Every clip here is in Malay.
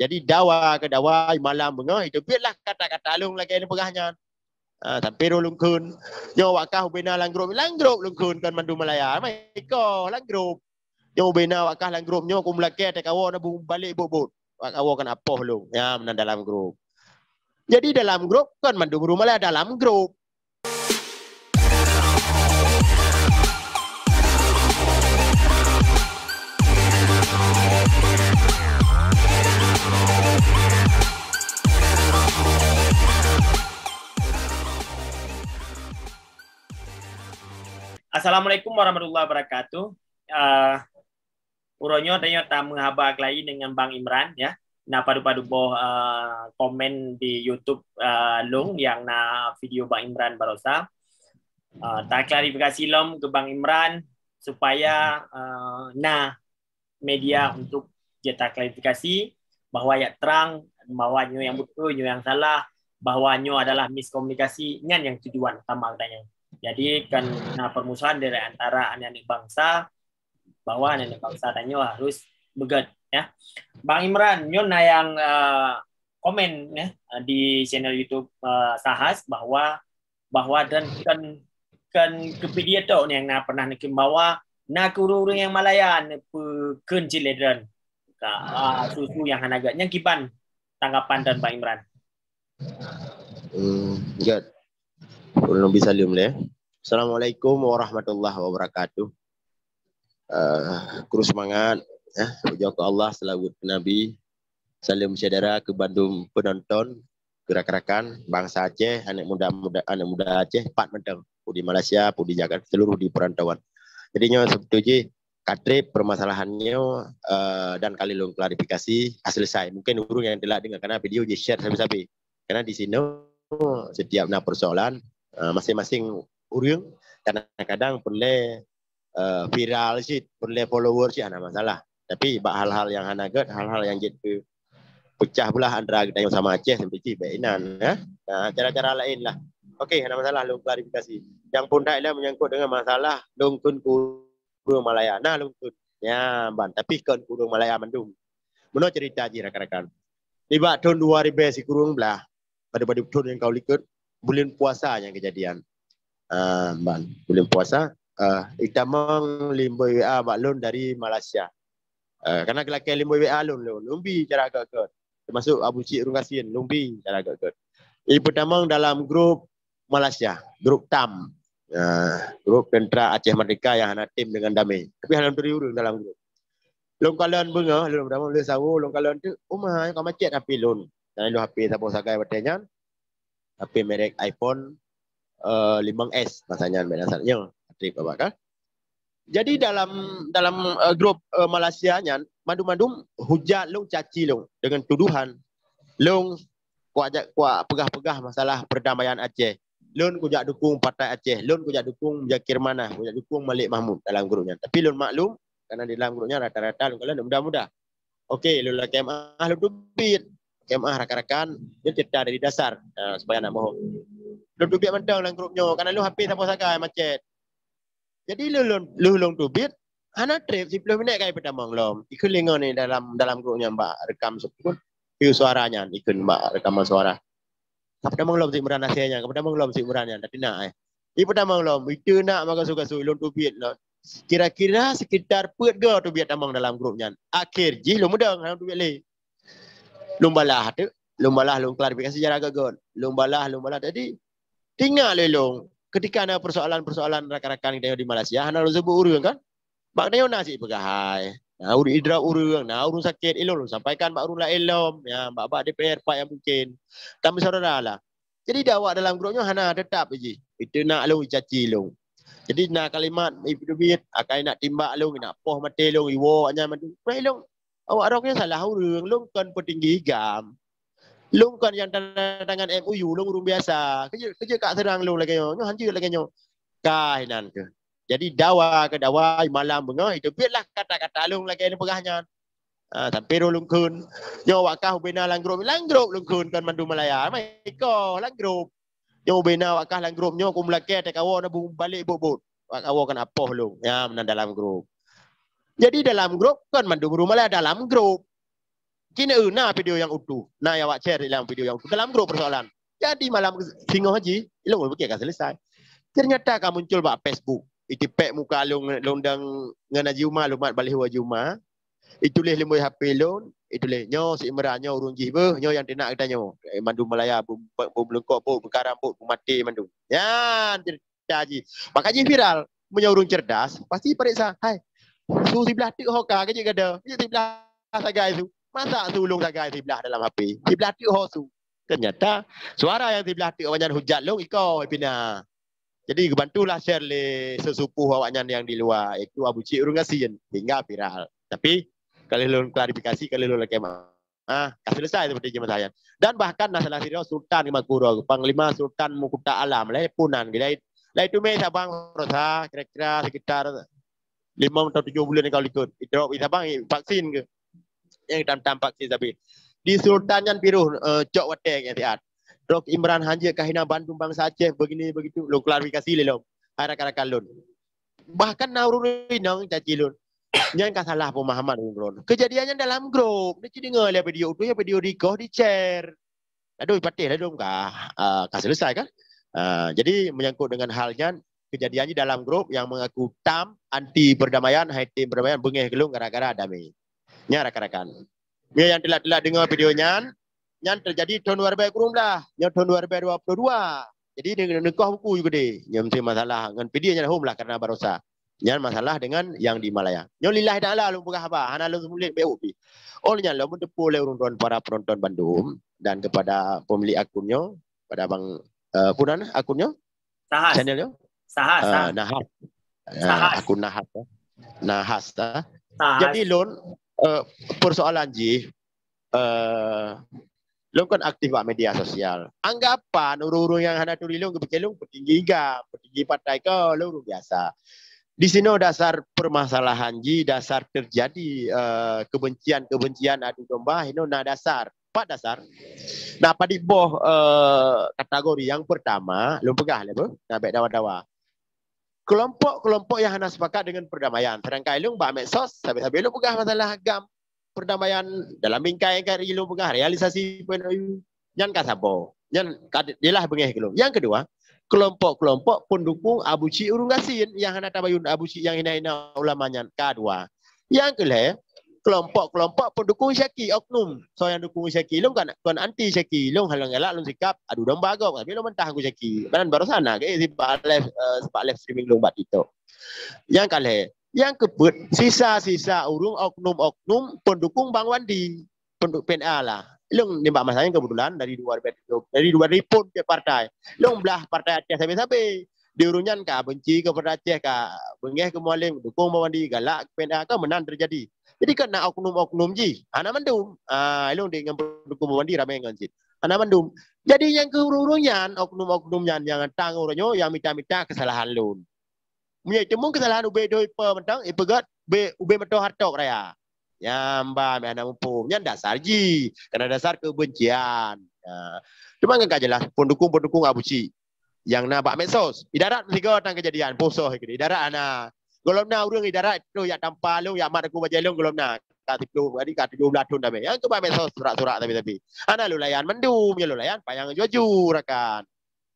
Jadi dawa ke dawa malam bengah itu biarlah kata-kata lung lagi ni pegahnya. Tapi rolung kun nyo wakah bina lang grup lung kun kan mandu Malaya. Mai ko lang grup. Nyo bina wakah lang grup nyo kum laki te kawo na bung balik bobot. Wakawo kan apoh lung. Ya menan dalam grup. Jadi dalam grup kan mandu Malaya dalam grup. Assalamualaikum warahmatullahi wabarakatuh. Uronyo tanya tamu habak lagi dengan Bang Imran ya. Na padu-padu boh komen di YouTube Lung yang na video Bang Imran barosa. Tak klarifikasi lom ke Bang Imran supaya na media untuk jeta klarifikasi bahwa ya terang bahwa nyo yang betul, nyo yang salah, bahwa nyo adalah miskomunikasi nyan yang tujuan utama katanya. Jadi kan permusuhan dari antara anak-anak bangsa bahwa anak-anak bangsa tanya harus beget ya. Bang Imran, nyon yang komen ya di channel YouTube Sahas bahwa dan kan kepedia tu yang pernah nak bawa nak urung yang Malaya kun ciledran susu yang hanagat yang kiban tanggapan dan Bang Imran. Good. Belum bisa lium le. Assalamualaikum warahmatullahi wabarakatuh. Kurus semangat ya. Puja ke Allah, selawat ke Nabi. Salam saudara ke Bandung penonton, gerak-gerakan bangsa Aceh, anak muda Aceh, Pat Menteng, di Malaysia, di Jakarta, seluruh di perantauan. Jadinya sebetulnya katrip permasalahannya dan kali long klarifikasi selesai. Mungkin urung yang telah dengar karena video je share sampai-sampai. Karena di sini setiap persoalan masing-masing urang kadang-kadang perlu viral sih, perlu follower sih ada masalah. Tapi hal-hal yang hanagat, hal-hal yang jadi pecah belah antara kita yang sama Aceh sampai bainan ya. Nah, cara-cara lain lah. Okey, ada masalah long klarifikasi. Yang pun dah menyangkut dengan masalah lungkun kurung Malaya. Nah, lungkun. Ya, ban, tapi kan kurung Malaya Bandung. Menurut cerita je rakan-rakan. Tiba tahun 2000 si kurung belah pada tahun yang kau likut bulan puasa yang kejadian. Ban, bulan puasa itamang limbo WA baklon dari Malaysia. Karena kelakar limbo WA lumbi cara agak-agak. Termasuk Abu Cik Rungasin lumbi cara agak-agak. Ini pertama dalam grup Malaysia, grup TAM. Grup Tentera Aceh Merdeka yang ada tim dengan damai. Tapi halam teriurung dalam grup. Long kalian bengah, long pertama boleh sawo, long kalian tu, umah yang kau macet HP lon. Dan lu HP siapa sagai bertanya. HP merek iPhone 5S masanya dasarnya trip apa kan. Jadi dalam grup Malaysia nya madum hujat long caci long dengan tuduhan long kuat pegah-pegah masalah perdamaian Aceh. Lon kujak dukung Partai Aceh, lon kujak dukung Zakir Manah, kujak dukung Malik Mahmud dalam grupnya. Tapi lon maklum karena di dalam grupnya rata-rata lon kalian mudah-mudah. Okey, lon KMA lon tubit. KMA rakan-rakan dia cerita dari dasar supaya nak bohong. Lon tubit mentang dalam grupnya karena lon HP siapa sagai macet. Jadi lon tubit ana trip 10 minit kai pertama lom. Ikut lengan ni dalam grupnya Mbak rekam sebut. View suaranya ikut Mbak rekaman suara. Pertama belum si Imran nasihatnya, pertama belum si Imrannya, tapi nak Ini pertama belum, itu nak maka suka ulun tubit lah. Kira-kira sekitar pet ke tubit tamang dalam grupnya. Akhir ji lu mudang dalam tubit le. Lumbalah tu, lumbalah lum klarifikasi cara gagon. Lumbalah tadi tinggal lelong. Ketika ada persoalan-persoalan rakan-rakan kita di Malaysia, hana lu sebut urang kan? Bak dia nasi pegahai. Nah, idra urang, nah urung sakit ilong sampaikan bak urung la elom, ya bak DPR pak yang mungkin. Kami saudara lah. Jadi dakwah dalam grupnya hana tetap je. Itu nak long caci long. Jadi nak kalimat ibu bit akai nak timbak long, nak poh mati long, iwo nya madu. Mai long. Awak aroknya salah urang, long kan petinggi gam. Long kan yang tanda tangan MOU long urung biasa. Kerja kak serang long lagi nyo, hancur lagi nyo. Kainan ke. Jadi dawa ke dawa malam bengah itu biarlah kata-kata long lagi ni pegahnya. Tapi rolung kun nyo wakah bina lang grup lungkun kan mandu Malaya. Mai ko lang grup. Nyo bina wakah lang grup nyo kum laki te kawo na bung balik bobot. Wakawo kan apoh long. Ya menan dalam grup. Jadi dalam grup kan mandu Malaya dalam grup. Kini nah video yang utuh. Nah yang awak share dalam video yang utuh. Dalam grup persoalan. Jadi malam singoh haji, ilung begitu kan selesai. Ternyata kan muncul bak Facebook. Itipek muka londang ngaji umah lumat balik haji umah. Itulah lemui HP lon. Itulah nyo si Imran nyo urung jibe nyo yang tidak kita nyo. Mandu Malaya bum lengkok bu berkaram bu mati mandu. Ya cerita haji. Maka haji viral. Punya urung cerdas pasti periksa. Hai. Su sebelah tik hoka ke je ada. Je sebelah sagai tu. Masa sulung sagai sebelah dalam HP. Sebelah tik hosu. Ternyata suara yang sebelah tik awaknya hujat long ikau pina. Jadi bantulah share le sesepuh awaknya yang di luar. Itu Abu Cik urung kasihan hingga viral. Tapi kalau lu klarifikasi kalau lu lagi selesai seperti jemaah saya. Dan bahkan nasalah siro Sultan Makuro, Panglima Sultan Mukuta Alam, punan gila. Lah itu me Sabang Rosa kira-kira sekitar 5 atau 7 bulan kalau ikut. Itu Sabang vaksin ke. Yang tam vaksin tapi di Sultanan Piruh cok watek yang tiat. Dok Imran Hanje kahina Bandung bangsa Aceh begini begitu lo klarifikasi le lo. Arak-arak kalun. Bahkan naururinang cacilun. Jangan kan salah pemahaman Imron. Kejadiannya dalam grup. Dia jadi ngeliat video itu ya video dikoh di share. Aduh patih lah dong kah. Selesai kan? Jadi menyangkut dengan halnya kejadiannya dalam grup yang mengaku tam anti perdamaian, hai tim perdamaian bengeh gelung gara-gara damai. Nya rakan-rakan. Nya yang telah dengar videonya, yang terjadi tahun 2020 lah, yang tahun 2022. Jadi dengan nikah buku juga deh. Yang mesti masalah dengan videonya home lah karena barosa. Yang masalah dengan yang di Malaya. Yang lillahi ta'ala lu pegah apa? Hana lu semulit BUP. Olehnya lu mendepu oleh urun para penonton Bandung dan kepada pemilik akunnya, pada Bang punan akunnya? Sahas. Channelnya? Sahas. Nahas. Akun Nahas. Nahas. Jadi lon persoalan ji lu kan aktif di media sosial. Anggapan urung-urung yang hana turi lu kebekelung petinggi partai kau lu biasa. Di sini dasar permasalahan ji, dasar terjadi kebencian adu domba, ini dasar. Pak dasar. Nah, pada boh kategori yang pertama, lu pegah le bu, nabek dawa-dawa. Kelompok-kelompok yang hana sepakat dengan perdamaian. Serangkai lu mbak medsos, sampai-sampai lu pegah masalah agam perdamaian dalam bingkai kari lu pegah realisasi PNU. Yang kasabo, yang dilah bengeh lu. Yang kedua, kelompok-kelompok pendukung Abu Cik urung gasin yang hana tabayun Abu Cik yang hina ulamanya kedua. Yang kelima, kelompok-kelompok pendukung Syaki oknum. So yang dukung Syaki lu kan anti Syaki lu halang elak lu sikap aduh domba gok tapi lu mentah aku Syaki. Kan baru sana ke live streaming lu buat itu. Yang kelima, yang kebut sisa-sisa urung oknum-oknum pendukung Bang Wandi, pendukung PNA lah. Long nembak masanya kebetulan dari 2000 ke partai. Long belah partai Aceh sampai diurunyan kah benci kepada Aceh kah bengeh ke mualim dukung Mawandi galak PNA kah menang terjadi. Jadi kena oknum-oknum ji. Ana mandum. Long dengan pendukung Mawandi ramai ngancit. Ana mandum. Jadi yang keurunyan oknum-oknumnya yang tangurnya yang minta-minta kesalahan lun. Punya temu kesalahan ube doi mentang ipegat ube meto hartok raya. Ya mbak mana mumpung yang dasar ji karena dasar kebencian. Cuma enggak jelas pendukung Abu Cik yang nabak medsos idarat tiga orang kejadian poso gitu idarat ana golom na urang idarat tu ya tanpa lu ya mat aku baca lu golom na kat 10 hari kat 17 tahun dah yang tu medsos surat-surat tapi ana lu layan mendum ya lu layan payang jujur rakan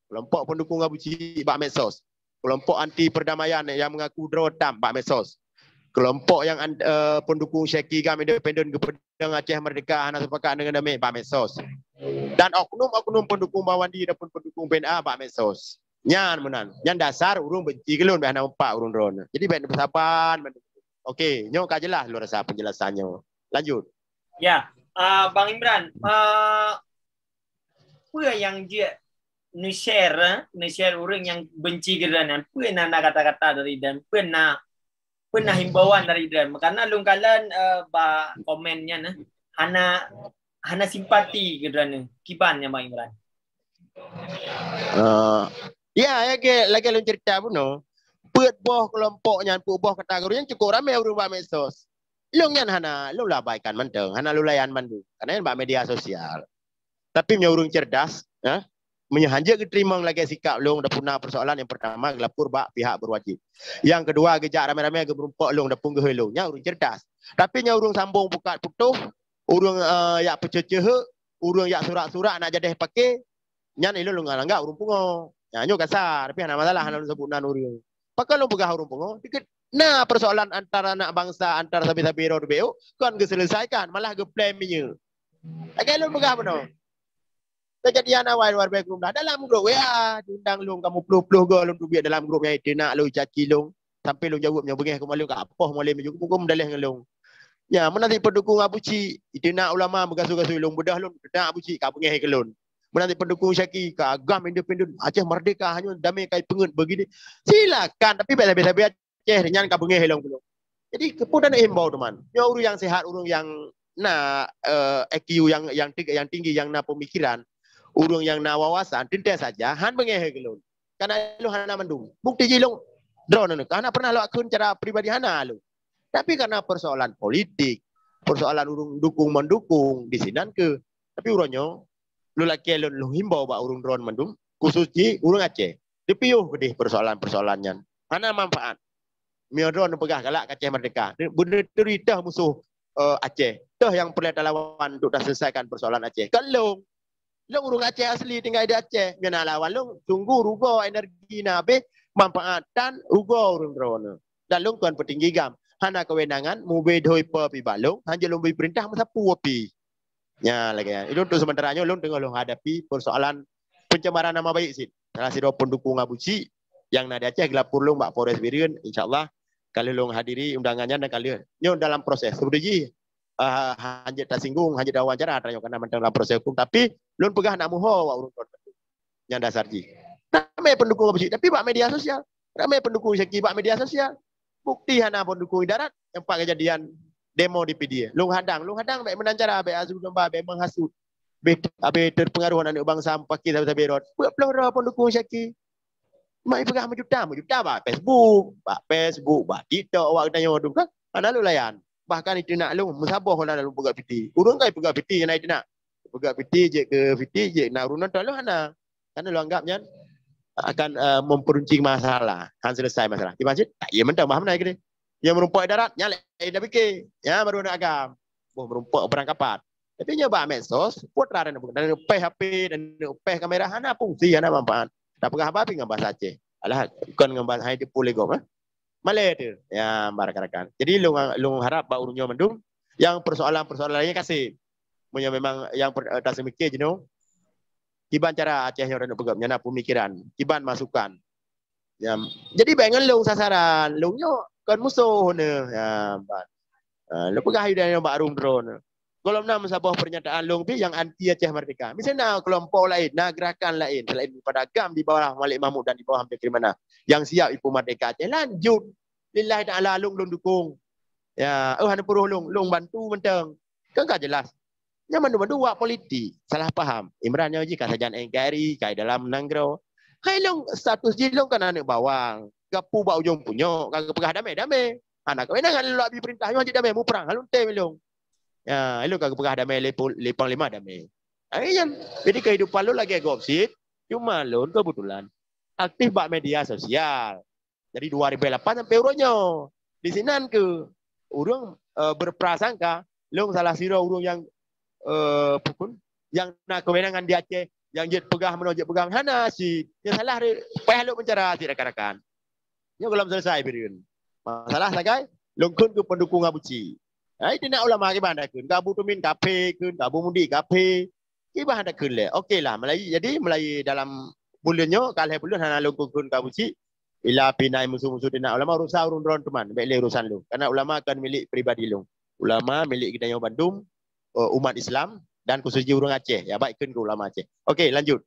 kelompok pendukung Abu Cik bak medsos kelompok anti perdamaian yang mengaku drotam bak medsos kelompok yang pendukung Syaki kami independen Gepedang Aceh Merdeka hana sepakat dengan damai Pak Medsos. Dan oknum-oknum pendukung Mawandi dan pendukung PNA Pak Medsos. Nyan menan. Nyan dasar urung benci kelun bahana empat urung drone. Jadi baik persapan. Okey, nyo ka jelas lu rasa penjelasannya. Lanjut. Ya, Bang Imran, apa yang dia share urang yang benci kerana apa kata-kata dari dan pernah himbauan dari dia karena lungkalan komennya hana simpati kerana kibannya Bang Imran. Ya ke lagi lu cerita pun no. Put boh kelompoknya put boh kategorinya cukup ramai urang ba medsos. Lu nyan hana lu labaikan menteng, hana lu layan mandu. Karena ba media sosial. Tapi nya urang cerdas, menyahanja keterima lagi sikap long dah punah persoalan yang pertama gelapur bak pihak berwajib. Yang kedua gejak ramai-ramai ke berumpok long dah punggah long nya urung cerdas. Tapi nya urung sambung buka putuh Urang yak pecece, urang yak surat-surat nak jadi pakai, nyan ilo lu ngalangga urung pungo. Nyanyo kasar, tapi ana masalah ana sebut nan urang. Pakai lu pegah urung pungo, dikit. Nah persoalan antara anak bangsa antara sabi-sabi ro beo kan diselesaikan malah ge plan minya. Pakai lu pegah beno. Kejadian awal luar biasa grup dalam grup WA diundang lu kamu puluh-puluh go lu duit dalam grupnya itu nak lu caci lu sampai lu jawabnya bengih ke malu ke apa boleh mejuk hukum dalih ngelung. Ya menanti pendukung abuci itu nak ulama bergasu-gasu lu bedah lu nak abuci ka bengih ke lu. Menanti pendukung Syaki ke agam independen Aceh merdeka hanya damai kai pengen begini. Silakan tapi biasa-biasa Aceh nyan ka bengih lu. Jadi keputusan himbau teman. Ya urang yang sehat urang yang na IQ yang tinggi yang na pemikiran urang yang na wawasan tintes saja han bengehe gelun karena lu hana mendung bukti jilung drone karena pernah lu akun cara pribadi hana lu tapi karena persoalan politik persoalan urung dukung mendukung di sinan ke tapi uronyo lu laki lu himbau ba urung drone mendung khusus di urung Aceh dipiuh gede persoalan-persoalannya hana manfaat mio drone pegah galak Aceh merdeka bener cerita musuh Aceh dah yang perlu lawan untuk selesaikan persoalan Aceh kalau long urung Aceh asli tinggal di Aceh ngena lawan long tunggu rugo energi nabe manfaatan rugo urung drone dan long tuan petinggi gam hana kewenangan mube doi pe balong hanya long perintah masa puapi nya lagi ya itu untuk sementaranya long tengah long hadapi persoalan pencemaran nama baik sih salah satu pendukung abuci yang nada Aceh gelapur long Mbak Forest Birian insyaallah kalau long hadiri undangannya dan kalian nyo dalam proses sebenarnya hanya tersinggung hanya ada wawancara tanya karena dalam proses hukum tapi lun pegah nak muho urung yang dasar ji ramai pendukung abuci tapi pak media sosial ramai pendukung Syaki pak media sosial bukti hana pendukung darat yang pak kejadian demo di PD lung hadang baik menancara baik azul domba baik menghasut baik terpengaruh anak bangsa pakai sabi berot buat pelora pendukung Syaki mai pegah juta pak Facebook pak TikTok awak tanya odung kan ana lu layan bahkan itu nak lu musabah lah lu pegak piti urang kai pegak piti naik nak pegak piti je ke piti je nak urang tu lu hana karena lu anggapnya akan memperuncing masalah han selesai masalah di masjid tak ya mentah paham naik ni yang merumpak darat nyalek dah fikir ya baru nak agam merumpak perang kapat tapi nyoba medsos putra dan HP dan kamera hana fungsi hana manfaat tak pegah apa ngam bahasa Aceh alah bukan ngam bahasa hai di poligom Malay tu, ya barakan. Jadi lu harap bau urunyo mendung, yang persoalan-persoalan lainnya kasih, punya memang yang tak semikir je no. Kiban cara Aceh yang orang pegap, nyana pemikiran, kiban masukan. Ya, jadi bayangan lu sasaran, lu nyo kan musuh ne, ya, lu pegah hidup yang baru drone. Kalau nak sabah pernyataan lu yang anti Aceh merdeka, misalnya kelompok lain, gerakan lain, selain pada agam di bawah Malik Mahmud dan di bawah Hamid Krimana, yang siap ibu merdeka Aceh lanjut. Lillahi ta'ala lung dukung. Ya, hana puruh lung bantu menteng. Kan gak jelas. Yang bantu wak politik. Salah paham. Imran yang jika sajan NKRI, kai dalam nanggro. Hai lung status je lung kan anak bawang. Gapu bak ujung punyo, kagak pegah damai. Anak kau nak lu abi perintah yo damai mu perang. Halun te lung. Ya, lu kagak pegah damai lepang 5 damai. Ayan. Jadi kehidupan lu lagi gosip. Cuma lu kebetulan aktif bak media sosial. Dari 2008 sampai urunyo. Di sinan ke urung berprasangka long salah siro urung yang pukul yang nak kewenangan di Aceh yang jet pegah menojek pegang hana si yang salah payah lu mencara si rakan-rakan. Nya belum selesai beriun. Masalah sagai longkun ke pendukung abuci. Ai dia nak ulama ke bandar kun, gabu tumin kafe kun, gabu mundi kafe. Ki bahan dak kun le. Okeylah Melayu jadi Melayu dalam bulannya kalau bulan hana longkun kun abuci. Bila pinai musuh-musuh dia nak ulama urusan urun drone teman, baik urusan lu. Karena ulama akan milik pribadi lu. Ulama milik kita yang Bandung, umat Islam dan khususnya orang Aceh. Ya baik ke ulama Aceh. Okey, lanjut.